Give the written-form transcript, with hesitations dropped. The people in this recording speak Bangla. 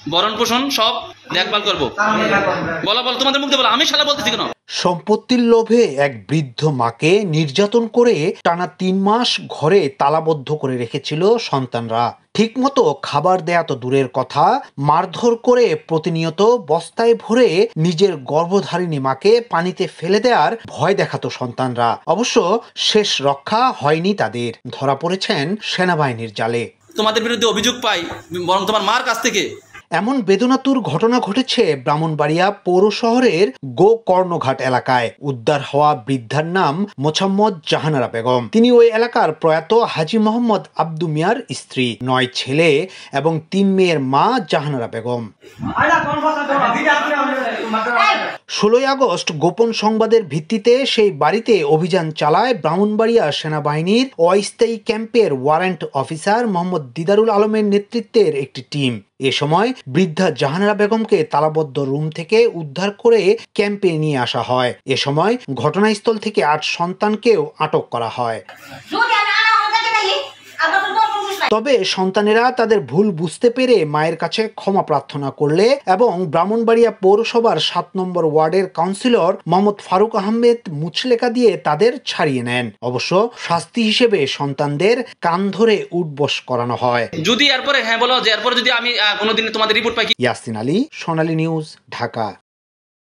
ভরণ পোষণ সব দেখভাল করবো। বলো বলো, তোমাদের মুখে বলো, আমি শালা বলতেছি কেন? সম্পত্তির লোভে এক বৃদ্ধ মাকে নির্যাতন করে টানা ৩ মাস ঘরে তালাবদ্ধ করে রেখেছিল সন্তানরা। ঠিকমতো খাবার দেয়া তো দূরের কথা, মারধর করে প্রতিনিয়ত বস্তায় ভরে নিজের গর্ভধারিণী মাকে পানিতে ফেলে দেওয়ার ভয় দেখাতো সন্তানরা। অবশ্য শেষ রক্ষা হয়নি তাদের, ধরা পড়েছেন সেনাবাহিনীর জালে। তোমাদের বিরুদ্ধে অভিযোগ পাই বরং তোমার মার কাছ থেকে। এমন বেদনাতুর ঘটনা ঘটেছে ব্রাহ্মণবাড়িয়া পৌর শহরের গোকর্ণঘাট এলাকায়। উদ্ধার হওয়া বৃদ্ধার নাম মোছাম্মদ জাহানারা বেগম। তিনি ওই এলাকার প্রয়াত হাজী মোহাম্মদ আব্দু মিয়ার স্ত্রী। ৯ ছেলে এবং ৩ মেয়ের মা জাহানারা বেগম। ১৬ আগস্ট গোপন সংবাদের ভিত্তিতে সেই বাড়িতে অভিযান চালায় ব্রাহ্মণবাড়িয়া সেনাবাহিনীর অস্থায়ী ক্যাম্পের ওয়ারেন্ট অফিসার মোহাম্মদ দিদারুল আলমের নেতৃত্বের একটি টিম। এ সময় বৃদ্ধা জাহানারা বেগমকে তালাবদ্ধ রুম থেকে উদ্ধার করে ক্যাম্পে নিয়ে আসা হয়। এ সময় ঘটনাস্থল থেকে ৮ সন্তানকেও আটক করা হয়। তবে সন্তানেরা তাদের ভুল বুঝতে পেরে মায়ের কাছে ক্ষমা প্রার্থনা করলে এবং ব্রাহ্মণবাড়িয়া পৌরসভার ৭ নম্বর ওয়ার্ডের কাউন্সিলর মোহাম্মদ ফারুক আহমেদ মুচলেকা দিয়ে তাদের ছাড়িয়ে নেন। অবশ্য শাস্তি হিসেবে সন্তানদের কান ধরে উঠবস করানো হয়। যদি এরপরে হ্যাঁ বলো যে এরপরে যদি আমি কোনোদিন তোমাদের রিপোর্ট পাই। ইয়াসিন আলী, সোনালী নিউজ, ঢাকা।